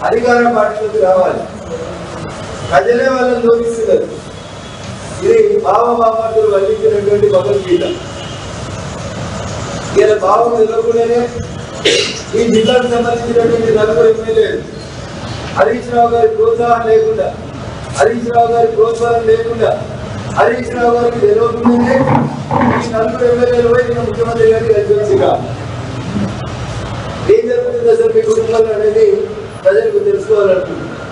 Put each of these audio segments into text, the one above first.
అధికార పార్టీలోకి రావాలి. ప్రజలే వాళ్ళని లోపిస్తున్నారు. ఇది బాబాబాబాతులు వల్లించినటువంటి భగవద్గీత. ఇలా బాబు తెలియకుండానే ఈ జిల్లాకు సంబంధించినటువంటి 4 ఎమ్మెల్యేలు హరీష్ రావు గారి ప్రోత్సాహం లేకుండా, హరీష్ రావు గారి ప్రోత్సాహం లేకుండా, హరీష్ రావు గారికి తెలియకుండానే ఈ 4 ఎమ్మెల్యేలు పోయి నిన్న ముఖ్యమంత్రి గారికి కలిసిగా ఏం జరుగుతుంది అసలు మీ కుటుంబంలో అనేది ప్రజలకు తెలుసుకోవాలనుకుంటున్నారు.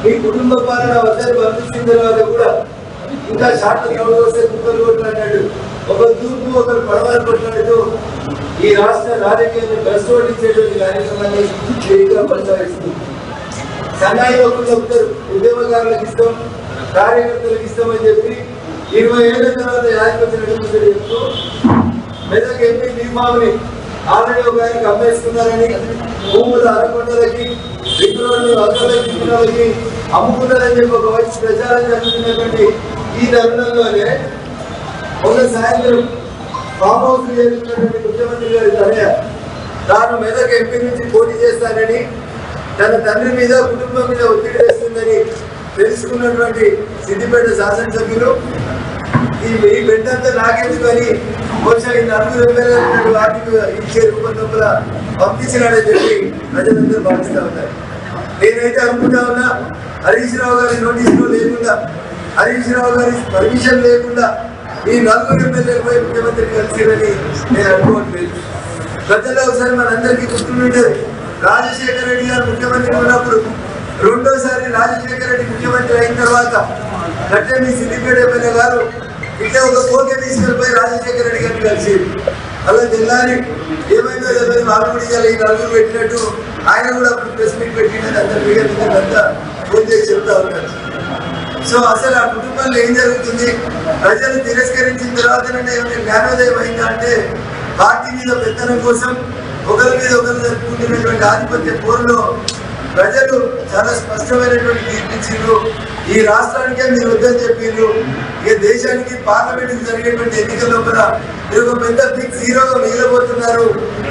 మీ కుటుంబ పాలన వద్దరు పంపించిన తర్వాత కూడా ఇంకా షార్ట్ గ్రౌండ్ వస్తే కుక్కలు కొట్లాడినట్టు, ఒకరు తూర్పు ఒకరు పడవలు కొట్లాడుతూ ఈ రాష్ట్ర రాజకీయాన్ని ప్రశ్నించేటువంటి కార్యక్రమాన్ని ఇంకా కొనసాగిస్తుంది. సన్నాయి ఒకరు చెప్తారు ఉద్యమకారులకు ఇస్తాం, కార్యకర్తలకు ఇస్తామని చెప్పి 20 ఏళ్ల తర్వాత యాజపతి నడుపుతాడు చెప్తూ మెదక్ ఎంపీ భీమాని ఆల్రెడీ ఒక ఆయనకి అమ్మేసుకున్నారని, భూములు అరకొండలకి, విగ్రహాలు అగ్రలకి అమ్ముకున్నారని చెప్పి ఒక వైపు ప్రచారం జరుగుతున్నటువంటి ఈ తరుణంలోనే ఒక సాయంత్రం ఫామ్ హౌస్ చేస్తున్నటువంటి ముఖ్యమంత్రి గారి తనయ తాను మెదక్ ఎంపీ నుంచి పోటీ చేస్తానని, తన తండ్రి మీద కుటుంబం మీద ఒత్తిడి వేస్తుందని తెలుసుకున్నటువంటి సిద్దిపేట శాసనసభ్యులు ఈ బిడ్డంతా నాకెందుకు అని బహుశా ఈ 4 ఎమ్మెల్యేలు వాటికి ఇచ్చే రూపంలో పంపించినాడని చెప్పి ప్రజలందరూ భావిస్తూ ఉన్నారు. నేనైతే అనుకుంటా ఉన్నా, హరీష్ రావు గారి నోటీసులు లేకుండా, హరీష్ రావు గారి పర్మిషన్ లేకుండా ఈ 4 ఎమ్మెల్యేలు పోయి ముఖ్యమంత్రి కలిసిరని నేను అనుకోవట్లేదు. ప్రజల్లో ఒకసారి మనందరికీ గుర్తుండేది, రాజశేఖర రెడ్డి గారు ముఖ్యమంత్రి ఉన్నప్పుడు రెండోసారి రాజశేఖర రెడ్డి ముఖ్యమంత్రి అయిన తర్వాత కట్టే మీ సిద్దిపేట ఎమ్మెల్యే గారు ఇట్లా ఒక కోరిక తీసుకెళ్ళిపోయి రాజశేఖర రెడ్డి గారిని కలిసి అలా తెల్లారి ఏమైందో తెలియదు వాళ్ళు కూడా ఈ 4 పెట్టినట్టు ఆయన కూడా అప్పుడు ప్రెస్ మీట్ పెట్టినట్టు అందరు మీడియా ఫోన్ చేసి చెప్తా ఉన్నారు. సో అసలు ఆ కుటుంబంలో ఏం జరుగుతుంది, ప్రజలు తిరస్కరించిన తర్వాతనే జ్ఞానోదయం అయిందా అంటే పార్టీ మీద పెత్తనం కోసం ఒకరి మీద ఒకరు జరుపుకుంటున్నటువంటి ఆధిపత్య పోరులో ప్రజలు చాలా స్పష్టమైనటువంటి తీర్పిచ్చిండ్రు. ఈ రాష్ట్రానికే మీరు వద్దని చెప్పిండ్రు. ఇక దేశానికి పార్లమెంట్ జరిగేటువంటి ఎన్నికల్లో కూడా మీరు ఒక పెద్ద బిగ్ జీరోగా మిగిలిపోతున్నారు.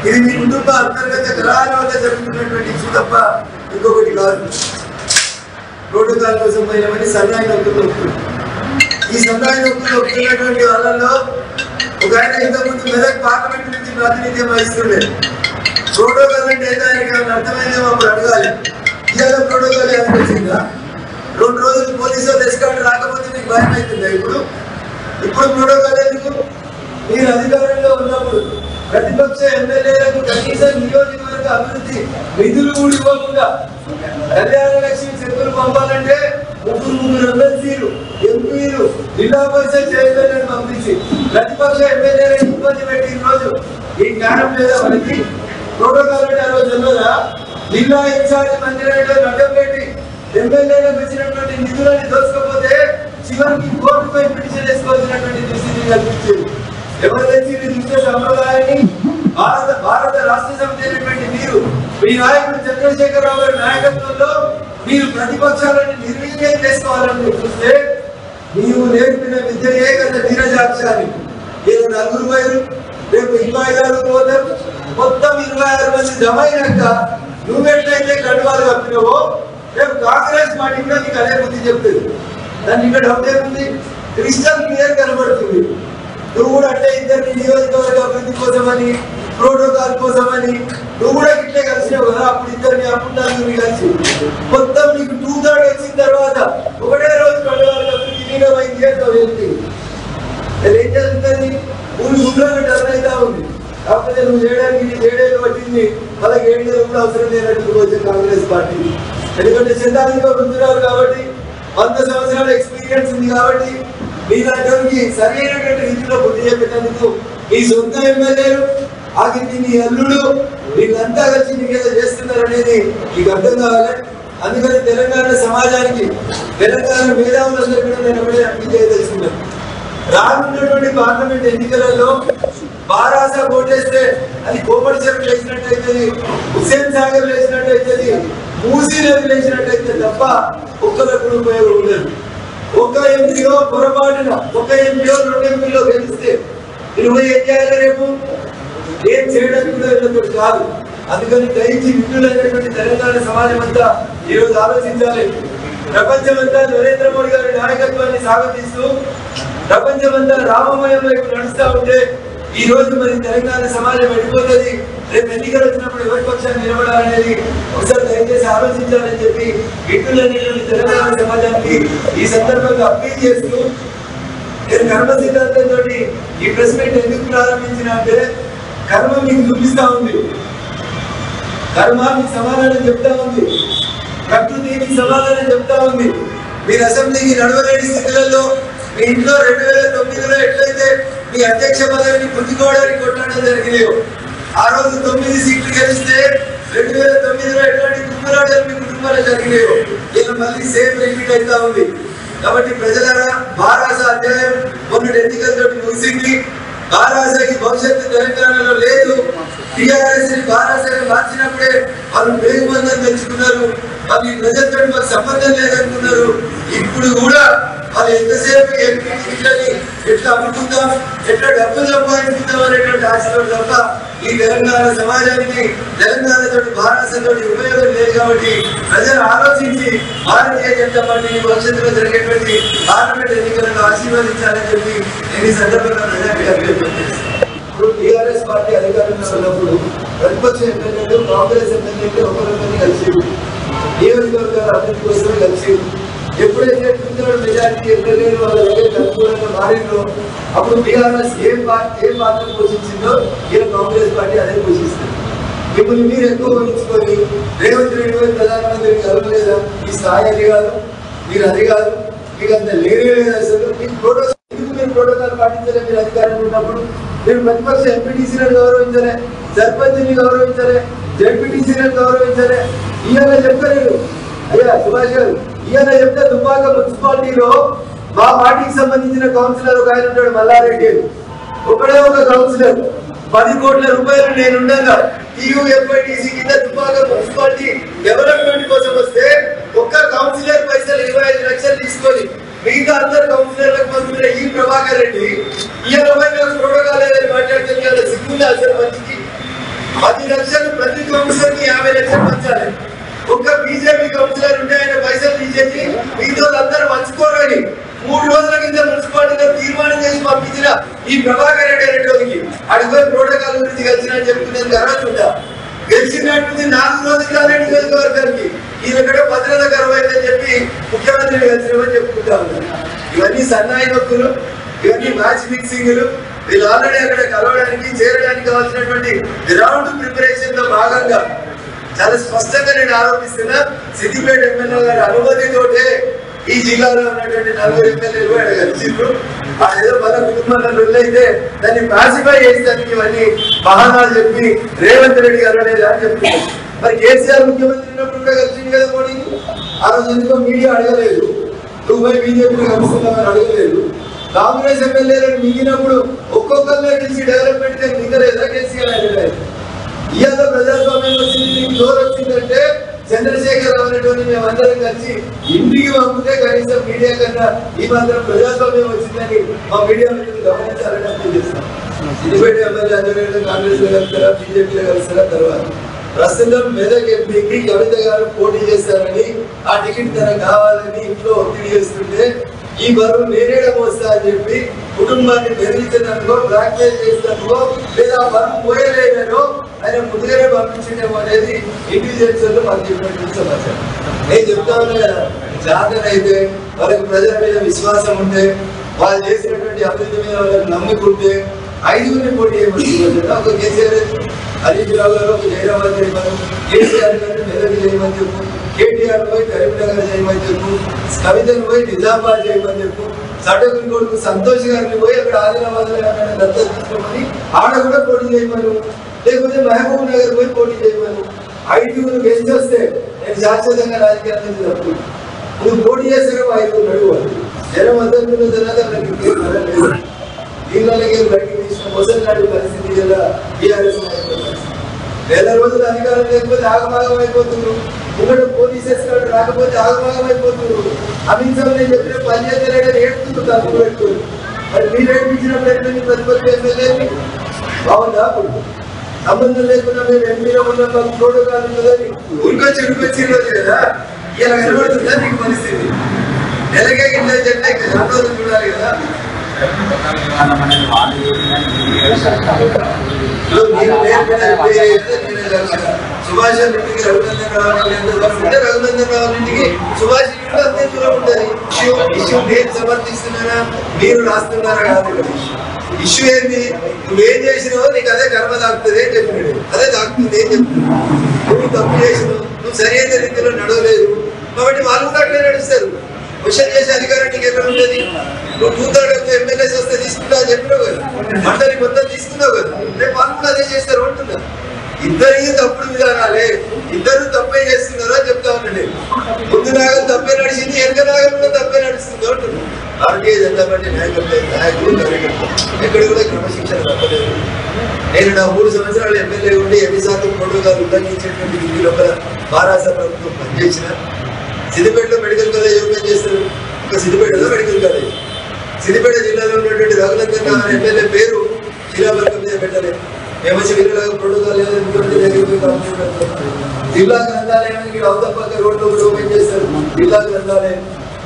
ఇది మీ కుటుంబ అంతర్గత కలహాల వల్ల జరుగుతున్నటువంటి ఇష్యూ తప్ప ఇంకొకటి కాదు. ప్రోటోకాల్ కోసం పోయినామని సన్నాయి నొక్కులు నొక్కుతుంది. ఈ సన్నాయి నొక్కులు నొక్కుతున్నటువంటి వాళ్ళలో ఒక ఆయన ఇంతకుముందు మెదక్ పార్లమెంట్ నుంచి ప్రాతినిధ్యం వహిస్తుండే. ప్రోటోకాల్ అంటే ఏదో ఆయనకి అర్థమైందేమో అప్పుడు అడగాలి. ఇవాళ ప్రోటోకాల్ ఏమైనా వచ్చిందా? 2 రోజులు పోలీసులు ఎస్కార్ట్ రాకపోతే మీకు భయం అవుతుందా? ఇప్పుడు ప్రోటోకాల్ ఎందుకు? మీరు అధికారంలో ఉన్నప్పుడు ప్రతిపక్ష ఎమ్మెల్యేలకు కనీసం నియోజకవర్గ అభివృద్ధి నిధులు కూడా ఇవ్వకుండా కళ్యాణ లక్ష్మి చెక్కులు పంపాలంటే 3 ఎమ్మెల్సీలు, ఎంపీలు, జిల్లా పరిషత్ చైర్మన్ పంపించి ప్రతిపక్ష ఎమ్మెల్యేలను ఇబ్బంది పెట్టి రోజు ఈ జ్ఞానం లేదా మనకి? ప్రోటోకాల్ అంటే ఆ రోజు తెలియదా? జిల్లా ఇన్ఛార్జ్ మంత్రిలో నడ్డం పెట్టి ఎమ్మెల్యేలకు వచ్చినటువంటి నిధులని దోచుకపోతే చివరికి కోర్టుపై పిటిషన్ వేసుకోవాల్సినటువంటి దుస్థితి కల్పించింది. ఎవరు తెచ్చి దుష్ట సంప్రదాయాన్ని భారత రాష్ట్ర సమితి అయినటువంటి మీరు, మీ నాయకుడు చంద్రశేఖరరావు గారి నాయకత్వంలో మీరు ప్రతిపక్షాలను నిర్వీర్యం చేసుకోవాలని చూస్తే నీవు నేర్పిన విద్యయే కదా నీరజాక్షాన్ని. నేను 4 పోయారు, రేపు 26 పోతారు, మొత్తం 26 మంది జమ అయినాక నువ్వెట్లయితే కండువాలు కప్పినవో రేపు కాంగ్రెస్ పార్టీ కూడా నీకు అదే బుద్ధి చెప్తుంది. దాన్ని ఇక్కడ డౌట్ ఏముంది? క్రిస్టల్ క్లియర్ కనబడుతుంది. నువ్వు కూడా అంటే ఇద్దరిని నియోజకవర్గ అభివృద్ధి కోసమని, ప్రోటోకాల్ కోసమని నువ్వు కూడా ఇట్లే కలిసినావు కదా. అప్పుడు ఇద్దరిని అప్పుడు కలిసి మొత్తం నీకు 2/3 వచ్చిన తర్వాత ఒకటే రోజు కండువాలు కప్పి విలీనమైంది చేస్తావు. ఏం జరుగుతుంది? 3 గుండ్రాలు టర్న్ అవుతా ఉంది. కాకపోతే నువ్వు చేయడానికి 7 ఏళ్ళు పట్టింది, 17 ఏళ్ళు కూడా అవసరం లేనట్టు వచ్చింది కాంగ్రెస్ పార్టీ. ఎందుకంటే సిద్ధాంతిక వృద్ధురాలు కాబట్టి, 100 సంవత్సరాల ఎక్స్పీరియన్స్ ఉంది కాబట్టి మీరందరికి సరైనటువంటి రీతిలో బుద్ధి చెప్పేందుకు ఈ సొంత ఎమ్మెల్యేలు ఆగింది నీ అల్లుడు వీళ్ళంతా కలిసి నీకేదో చేస్తున్నారు అనేది నీకు అర్థం కావాలి. అందుకని తెలంగాణ సమాజానికి, తెలంగాణ మేధావులందరూ కూడా నేను ఒకటే అప్పీల్ చేయదలుచుకున్నాను. రానున్నటువంటి పార్లమెంట్ ఎన్నికలలో బారాస ఓటేస్తే అది కోమటి చెరువు వేసినట్టయితుంది, హుస్సేన్ సాగర్ వేసినట్టయితుంది, మూసీ నది వేసినట్టయితే తప్ప ఒక్కరికి ఉపయోగం ఉండదు. ఒక ఎంపీలో పొరపాటున, ఒక ఎంపీలో 2 ఎంపీలో గెలిస్తే 20 ఏం చేయాలి? రేపు ఏం చేయడానికి కూడా కాదు. అందుకని దయించి విఘ్నులైనటువంటి తెలంగాణ సమాజం అంతా ఈరోజు ఆలోచించాలి. ప్రపంచమంతా నరేంద్ర మోడీ గారి నాయకత్వాన్ని స్వాగతిస్తూ ప్రపంచమంతా రామమయం వైపు నడుస్తూ ఉంటే ఈ రోజు మరి తెలంగాణ సమాజం వెళ్ళిపోతుంది. రేపు ఎన్నికలు వచ్చినప్పుడు ఎవరి పక్షాన్ని నిలబడాలనేది ఒకసారి దయచేసి ఆలోచించాలని చెప్పి విఘ్నులైనటువంటి తెలంగాణ సమాజానికి ఈ సందర్భంగా అప్పీల్ చేస్తూ నేను కర్మ సిద్ధాంతంతో ఈ ప్రెస్ మీట్ ఎందుకు ప్రారంభించిన అంటే కర్మ మీకు చూపిస్తా ఉంది, కర్మ మీకు సమాధానం చెప్తా ఉంది, ప్రకృతి మీకు సమాధానం చెప్తా ఉంది. మీరు అసెంబ్లీకి నడవలేని స్థితులలో మీ ఇంట్లో 2009లో ఎట్లయితే మీ అధ్యక్ష పదవిని పుంజుకోవడానికి కొట్టడం జరిగినాయో ఆ రోజు 9 సీట్లు గెలిస్తే 2009లో ఎట్లాంటి కుమ్మరాటలు మీ కుటుంబాలు జరిగినాయో ఇలా మళ్ళీ సేమ్ రిపీట్ అవుతా ఉంది. కాబట్టి ప్రజలారా బారాస అధ్యాయం మొన్నటి ఎన్నికలతో ముగిసింది. బారాసకి భవిష్యత్తు తెలంగాణలో లేదు. టీఆర్ఎస్ బారాసని మార్చినప్పుడే వాళ్ళు పేగుబంధం తెచ్చుకున్నారు. వాళ్ళు ఈ ప్రజలతో మాకు సంబంధం లేదనుకున్నారు. ఇప్పుడు కూడా వాళ్ళు ఎంతసేపు ఎంపీని ఎట్లా అమ్ముకుందాం, ఎట్లా డబ్బులు సంపాదించుకుందాం అనేటువంటి ఆశలు తప్ప ఈ తెలంగాణ సమాజానికి తెలంగాణతో బారాసతో ఉపయోగం లేదు. కాబట్టి ప్రజలు ఆలోచించి భారతీయ జనతా పార్టీని భవిష్యత్తులో జరిగేటువంటి పార్లమెంట్ ఎన్నికలను ఆశీర్వదించాలని చెప్పి నేను ఈ సందర్భంగా ప్రజలకు అభ్యర్థన చేస్తాను. ఇప్పుడు టీఆర్ఎస్ పార్టీ అధికారంలో ఉన్నప్పుడు ప్రతిపక్ష ఎమ్మెల్యేలు కాంగ్రెస్ ఎమ్మెల్యేలు ఒకరికొకరిని కలిసి నియోజకవర్గాల అభివృద్ధి కోసమే కలిసి ఎప్పుడైతే మెజారిటీ ఎమ్మెల్యేలు వాళ్ళ దగ్గర అనుకూలంగా మారిందో అప్పుడు టీఆర్ఎస్ ఏం పాత్ర పోషించిందో ఇలా కాంగ్రెస్ పార్టీ అదే పోషిస్తుంది. మిమ్మల్ని మీరు ఎక్కువ ఊహించుకొని రేవంత్ రెడ్డి గారు ప్రధానమంత్రికి కలవలేదా? ఈ స్థాయి అది కాదు, మీరు అది కాదు, మీకు అంత లేనే లేదు. అసలు మీకు ప్రోటోకాల్ పాటించలే. మీరు అధికారంలో ఉన్నప్పుడు మీరు ప్రతిపక్ష ఎంపీటీసీలను గౌరవించలే, సర్పంచ్ని గౌరవించలే, జడ్పీటీసీలను గౌరవించలే. ఇవాళ చెప్పలేదు అయ్యా సుభాష్ గారు, ఇవాళ చెప్తే దుబ్బాక మున్సిపాలిటీలో మా పార్టీకి సంబంధించిన కౌన్సిలర్ ఒక ఆయన ఉంటాడు మల్లారెడ్డి, ఒకడే ఒక కౌన్సిలర్ 10 కోట్ల రూపాయలు నేనుండగా టీయూఎఫ్ఐటీసీ కింద దుబ్బాక మున్సిపాలిటీ డెవలప్మెంట్ కోసం వస్తే ఒక్క కౌన్సిలర్ పైసలు 25 లక్షలు తీసుకొని మిగతా అందరు కౌన్సిలర్లకు పంపిన ఈ ప్రభాకర్ రెడ్డి ఇవాళ ప్రోటోకాల్ లేదని మాట్లాడుతున్న సిగ్గుందా అసలు మంచికి? 10 లక్షలు ప్రతి కౌన్సిలర్ కి 50 లక్షలు పంచాలి. ఒక్క బీజేపీ కౌన్సిలర్ ఉంటే ఆయన పైసలు తీసేసి మిగతా అందరూ పంచుకోరని 3 రోజుల కింద మున్సిపాలిటీలో తీర్మానం చేసి పంపించిన ఈ ప్రభాకర్ రెడ్డి అనేటోనికి అడిగిపోయి ప్రోటోకాల్ గురించి కలిసినని చెప్తున్నది అర్హత ఉంటా. గెలిచినట్టు 4 రోజులు కాలేదు నియోజకవర్గానికి ఈయన కూడా భద్రత కరువైందని చెప్పి ముఖ్యమంత్రిని కలిసినమని చెప్పుకుంటా ఉన్నారు. ఇవన్నీ సన్నాయి నొక్కులు, ఇవన్నీ మ్యాచ్ ఫిక్సింగ్లు. వీళ్ళు ఆల్రెడీ అక్కడ కలవడానికి చేరడానికి కావాల్సినటువంటి గ్రౌండ్ ప్రిపరేషన్ లో భాగంగా చాలా స్పష్టంగా నేను ఆరోపిస్తున్నా. సిద్దిపేట ఎమ్మెల్యే గారి అనుమతితోటే ఈ జిల్లాలో ఉన్నటువంటి 4 ఎమ్మెల్యేలు ఆయన కలిసిండ్రు. ఏదో మన కుటుంబంలో రొల్లైతే దాన్ని పాసిఫై చేసేదానికి ఇవన్నీ బహానాలు చెప్పి రేవంత్ రెడ్డి గారు అనేది అని చెప్తున్నారు. మరి కేసీఆర్ ముఖ్యమంత్రి ఉన్నప్పుడు కూడా కలిసింది కదా మోడీని. ఆ రోజు ఎందుకో మీడియా అడగలేదు, నువ్వు పోయి బీజేపీని కలుస్తున్నామని అడగలేదు. కాంగ్రెస్ ఎమ్మెల్యేలను మిగిలినప్పుడు ఒక్కొక్కరిలో గెలిచి డెవలప్మెంట్ మిగలేదా కేసీఆర్ అడగలేదు. ఇవాళ ప్రజాస్వామ్యం వచ్చింది, నీకు జోరు వచ్చిందంటే చంద్రశేఖర్ రావు అనేటువంటి మేమందరం కలిసి ఇంటికి పంపితే కనీసం మీడియా కన్నా ఈ మాత్రం ప్రజాస్వామ్యం వచ్చిందని మా మీడియా మిత్రులు గమనించాలని అప్పీల్ చేస్తాం. సిద్దిపేట ఎమ్మెల్యే అందరూ కాంగ్రెస్ లో కలుస్తారా, బీజేపీలో కలుస్తారా? తర్వాత ప్రస్తుతం మెదక్ ఎంపీకి కవిత గారు పోటీ చేస్తారని, ఆ టికెట్ తనకు కావాలని ఇంట్లో ఒత్తిడి చేస్తుంటే ఈ బరువు నేనేడ మోస్తా అని చెప్పి కుటుంబాన్ని బెదిరించడానికో బ్లాక్ మెయిల్ చేసినట్టుకో లేదా బరువు పోయలేదనో ఆయన ముందుగానే పంపించడమో అనేది ఇంటెలిజెన్స్ వాళ్ళు మాకు చెప్పినటువంటి సమాచారం. నేను చెప్తా ఉన్నా కదా, జాతర అయితే వాళ్ళకి ప్రజల మీద విశ్వాసం ఉంటే, వాళ్ళు చేసినటువంటి అభివృద్ధి మీద వాళ్ళకి నమ్ముకుంటే 5గురిని పోటీ చేయమని ఒక కేసీఆర్ హరీష్ రావు గారు ఒక జయరాబాద్ చేయమని, కేసీఆర్ గారిని మెదక్ చేయమని చెప్పు, కేటీఆర్ పోయి కరీంనగర్ చేయమని చెప్పు, కవితను పోయి నిజామాబాద్ చేయమని చెప్పు, సటకుని కొడుకు సంతోష్ గారిని పోయి అక్కడ ఆదిలాబాద్ దత్తత తీసుకోమని ఆడ కూడా పోటీ చేయమను, లేకపోతే మహబూబ్ నగర్ పోయి పోటీ చేయమను. 5గురు గెలిచి వస్తే నేను శాశ్వతంగా రాజకీయాల నుంచి తప్పు. నువ్వు పోటీ చేస్తారో 5గురు అడుగువాలి. జనం వద్దనుకున్న తర్వాత మనకి దీనివల్లకి బయటికి తీసిన మొదటి పరిస్థితి కదా టీఆర్ఎస్ నెల రోజులు అధికారం లేకపోతే ఆగమాగం అయిపోతున్నారు. ముందు పోలీసెస్ రాకపోతే ఆగమాగం అయిపోతున్నారు. అమిత్ షా నేను చెప్పిన పనిచేయలేదని ఏడుతున్నారు తప్పు పెట్టుకోరు. మరి మీరు ఏడిపించినప్పుడు ఎట్లా ప్రతిపక్ష ఎమ్మెల్యే బాగుందా? సంబంధం లేకుండా మేము ఎంపీలో ఉన్న మాకు ప్రోటోకాల్ ఉంటుందని ఉరికొచ్చి కదా ఇలా కనబడుతుందా నీకు పరిస్థితి? నెలకే కింద చెట్ల ఇంకా చాలా రోజులు చూడాలి కదా. సుభాష్ ఇంటికి రఘునందన్ రావు ఇంటికి సుభాష్ ఇంటికి అంతే దూరం ఉంటుంది. ఇష్యూ నేను సమర్థిస్తున్నానా మీరు రాస్తున్నారా కాదు. ఇష్యూ ఏంది? నువ్వేం చేసినావో నీకు అదే కర్మ తాకుతుంది అని చెప్పినాడు. అదే తాకుతుంది ఏం చెప్తున్నావు? నువ్వు తప్పు చేసినావు, నువ్వు సరైన రీతిలో నడవలేదు కాబట్టి వాళ్ళు కూడా అట్లే నడుస్తారు. క్వశ్చన్ చేసే అధికారం నీకు ఎక్కడ ఉంటుంది? నువ్వు 2/3 ఎమ్మెల్యేస్ వస్తే తీసుకుంటా అని చెప్పినావు కదా, మండలి మొత్తం తీసుకున్నావు కదా, రేపు వాళ్ళు కూడా అదే చేస్తారు అంటున్నారు. ఇద్దరికి తప్పుడు విధానాలే, ఇద్దరు తప్పే చేస్తున్నారు అని చెప్తా ఉన్నాడు. ముందు నాగం తప్పే నడిచింది, వెనక నాగం కూడా తప్పే నడుస్తుంది అంటున్నాడు. భారతీయ జనతా పార్టీ నాయకులు ఎక్కడ కూడా క్రమశిక్షణ తప్పలేదు. నేను నా 3 సంవత్సరాలు ఎమ్మెల్యే ఉండి ఎన్నిసార్లు ప్రోటోకాల్ ఉల్లంఘించేటువంటి ఇంటి లోపల బారాస ప్రభుత్వం పనిచేసిన. సిద్దిపేటలో మెడికల్ కాలేజ్ ఓపెన్ చేస్తారు, ఇంకా సిద్దిపేటలో మెడికల్ కాలేజ్. సిద్దిపేట జిల్లాలో ఉన్నటువంటి రఘునందన్ రావు ఎమ్మెల్యే పేరు శిలాఫలకం మీద పెట్టలేదు. మేము వచ్చి వీళ్ళలాగా ప్రోటోకాల్ జిల్లా గ్రంథాలయానికి అవతల పక్క రోడ్లు ఓపెన్ చేస్తారు. జిల్లా గ్రంథాలయం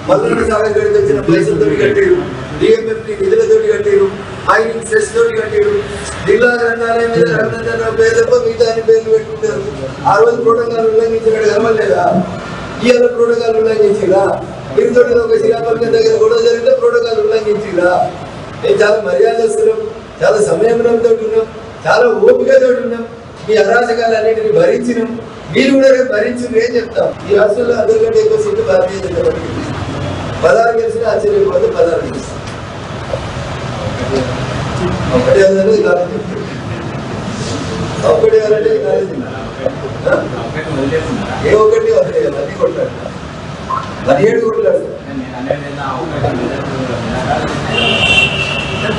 మల్లన్న సాగర్ గడికి వచ్చిన పైసలతో కట్టాడు, డిఎంఎఫ్ నిధులతో కట్టాడు, మైనింగ్ సెస్ తోటి కట్టాడు. జిల్లా గ్రంథాలయం మీద రఘునందన్ రావు పేరు తప్ప మిగతా అన్ని పేర్లు పెట్టుకుంటారు. ఆ రోజు ప్రోటోకాల్ ఉల్లంఘించినట్టు కనబడలేదా? ఇవాళ ప్రోటోకాల్ ఉల్లంఘించిరా? మీరుతో ఒక శిలాఫలకం దగ్గర గొడవ జరిగితే ప్రోటోకాల్ ఉల్లంఘించిరా? మేము చాలా మర్యాదస్తున్నాం, చాలా సంయమనంతో ఉన్నాం, చాలా ఓపికతో ఉన్నాం. మీ అరాచకాలన్నింటినీ భరించినాం, మీరు కూడా రేపు భరించింది ఏం చెప్తాం. ఈ రాష్ట్రంలో అందరికంటే ఎక్కువ సీట్లు భారతీయ జనతా పార్టీ 16 గెలిచినా ఆశ్చర్యపోతే 16 గెలుస్తాం. ఒకటి అనేది కాలేజీ, ఒకటి అంటే కాలేజీ ఏ ఒకటి వదిలేదు, అన్ని కొట్టాడు, 17 కొట్లాడు.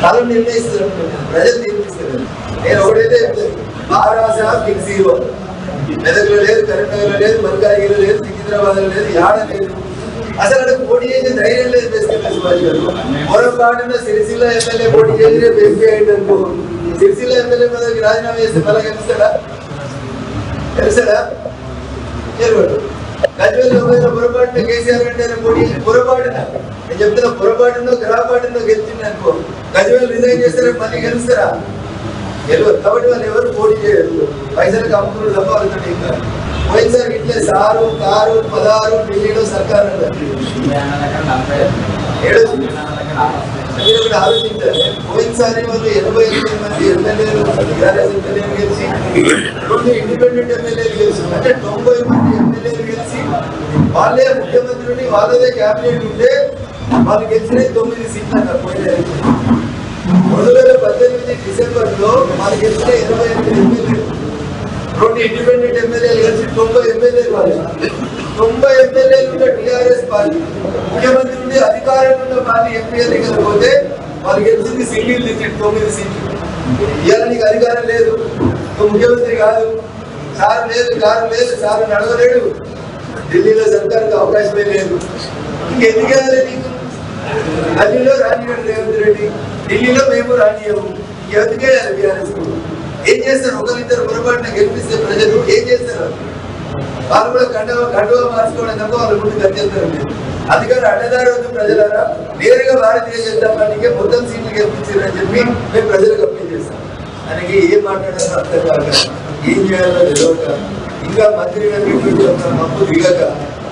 కాలం నిర్ణయిస్తారు, ప్రజలు తీర్పిస్తారు. నేను ఒకటైతే మహారాజ బిగ్ జీరో, మెదక్లో లేదు, కరీంనగర్లో లేదు, మల్కాజ్గిరిలో లేదు, సికింద్రాబాద్ లో లేదు, యాడ లేదు. అసలు అక్కడ పోటీ చేసే ధైర్యం లేదు. బేసికల్గా సుభాష్ గారు పొరపాటున సిరిసిల్ల ఎమ్మెల్యే పోటీ చేసి రేపు ఎంపీ అయింది అనుకో, సిరిసిల్ల ఎమ్మెల్యే పదవికి రాజీనామా చేస్తే మళ్ళీ తెలుస్తాడా? గజ్వేల్ పొరపాటున కేసీఆర్ అంటే పోటీ పొరపాటున, నేను చెప్తున్నా పొరపాటునో గ్రహపాటునో గెలిచింది అనుకో, గజ్వేల్ రిజైన్ చేస్తే మళ్ళీ గెలుస్తారా? గెలవరు. కాబట్టి వాళ్ళు ఎవరు పోటీ చేయరు, పైసలకు అమ్ముకున్నారు తప్ప వాళ్ళతో ఇంకా. పోయినసారి ఇట్లే సారు కారు 16 ఢిల్లీలో సర్కారు ఆలోచించాలి. పోయినసారి వాళ్ళు 88 మంది ఎమ్మెల్యేలు గెలిచి 2 ఇండిపెండెంట్ ఎమ్మెల్యేలు గెలిచి, అంటే 90 మంది ఎమ్మెల్యేలు గెలిచి వాళ్ళే ముఖ్యమంత్రిని, వాళ్ళదే క్యాబినెట్ ఉంటే వాళ్ళు గెలిచిన 9 సీట్లు అన్నారు. పోయిన 2018 డిసెంబర్లో వాళ్ళు గెలిచిన 28 ఎమ్మెల్యేలు, 2 ఇండిపెండెంట్ ఎమ్మెల్యేలు కలిసి 90 ఎమ్మెల్యేలు. వాళ్ళు 90 ఎమ్మెల్యేలు ఉన్న టీఆర్ఎస్ పార్టీ ముఖ్యమంత్రి నుండి అధికారంలో ఉన్న పార్టీ ఎంపీ ఎన్నికలపోతే వాళ్ళు గెలిచింది సింగిల్ డిజిట్ 9 సీట్లు. ఇవాళ నీకు అధికారం లేదు, నువ్వు ముఖ్యమంత్రి కాదు, సార్ లేదు, కారు లేదు, సార్ నడవలేడు, ఢిల్లీలో సర్కారుకి అవకాశమే లేదు, ఇంకెందుకు వెళ్ళాలి నీకు? ఢిల్లీలో రానియాడు రేవంత్ రెడ్డి, ఢిల్లీలో మేము రానియము, ఎందుకే బీఆర్ఎస్ ఏం చేస్తారు? ఒకరిద్దరు పొరపాటున గెలిపిస్తే ప్రజలు ఏం చేస్తారు? వాళ్ళు కూడా కండువా మార్చుకోవడం తప్ప వాళ్ళ ముందు గెలిచేస్తారు. అందుకని అడ్డదారి వద్దు ప్రజలారా, నేరుగా భారతీయ జనతా పార్టీకే మొత్తం సీట్లు గెలిపించారని చెప్పి మేము ప్రజలకు అప్పీల్ చేస్తాం. దానికి ఏం మాట్లాడాలో అర్థం కాక, ఏం చేయాలో తెలియక, ఇంకా మంత్రి మప్పు దిగక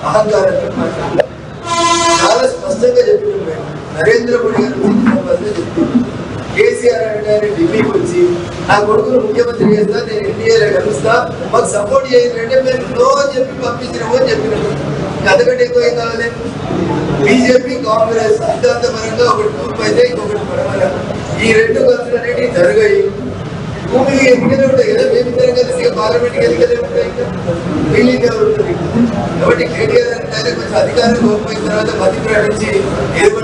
అహంకారంతో మాట్లాడాలి. చాలా స్పష్టంగా చెప్తున్నాం. నరేంద్ర మోడీ గారు చెప్తున్నాం, కేసీఆర్ అంటే ఢిల్లీకి వచ్చి నా కొడుకును ముఖ్యమంత్రి చేస్తా, నేను ఎన్డీఏలో కలుస్తా, మాకు సపోర్ట్ చేయాలంటే మేము నో చెప్పి పంపించినాము అని చెప్పినాము. అంతకంటే ఎక్కువ ఏం కావాలి? బీజేపీ కాంగ్రెస్ సిద్ధాంతపరంగా ఒకటి తూర్పు అయితే ఇంకొకటి పడమల, ఈ 2 ఖర్చులు అనేవి జరిగాయి. భూమికి ఎన్నికలే ఉంటాయి కదా, మేమిద్దరం కలిసి పార్లమెంట్కి ఎన్నికలే ఉంటాయి, వీళ్ళకి ఎవరు ఉంటుంది. కాబట్టి కేటీఆర్ అంటే కొంచెం అధికారం కోల్పోయిన తర్వాత మధ్య ప్రయాణించి ఏదో